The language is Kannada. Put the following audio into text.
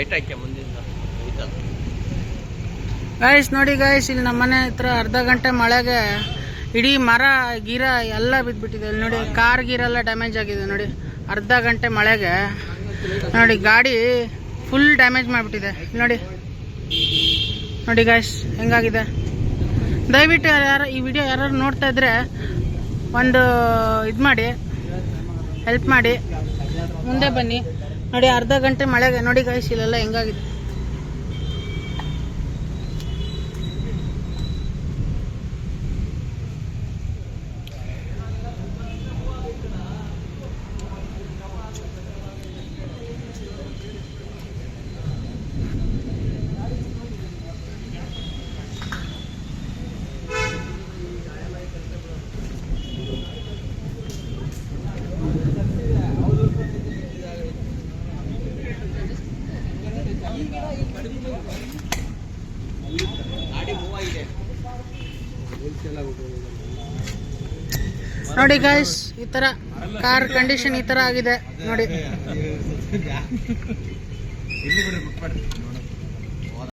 ಲೈಟ್ ಹಾಕಿ ಮುಂದಿಂದ ಗಾಯ್ಸ್ ನೋಡಿ ಗಾಯ್ಸ್, ಇಲ್ಲಿ ನಮ್ಮ ಮನೆ ಹತ್ರ ಅರ್ಧ ಗಂಟೆ ಮಳೆಗೆ ಇಡೀ ಮರ ಗಿರ ಎಲ್ಲ ಬಿದ್ದುಬಿಟ್ಟಿದೆ. ಇಲ್ಲಿ ನೋಡಿ, ಕಾರ್ ಗೀರೆಲ್ಲ ಡ್ಯಾಮೇಜ್ ಆಗಿದೆ ನೋಡಿ. ಅರ್ಧ ಗಂಟೆ ಮಳೆಗೆ ನೋಡಿ ಗಾಡಿ ಫುಲ್ ಡ್ಯಾಮೇಜ್ ಮಾಡಿಬಿಟ್ಟಿದೆ. ನೋಡಿ ನೋಡಿ ಗಾಯ್ಸ್ ಹೆಂಗಾಗಿದೆ. ದಯವಿಟ್ಟು ಯಾರು ಈ ವಿಡಿಯೋ ಯಾರು ನೋಡ್ತಾ ಇದ್ರೆ ಒಂದು ಇದು ಮಾಡಿ, ಹೆಲ್ಪ್ ಮಾಡಿ, ಮುಂದೆ ಬನ್ನಿ. ನೋಡಿ ಅರ್ಧ ಗಂಟೆ ಮಳೆಗೆ ನೋಡಿ ಗಾಯ್ಸ್ ಇಲ್ಲೆಲ್ಲ ಹೆಂಗಾಗಿದೆ. ನೋಡಿ ಗಾಯ್ಸ್ ಈ ತರ ಕಾರ್ ಕಂಡೀಷನ್ ಈ ತರ ಆಗಿದೆ ನೋಡಿ.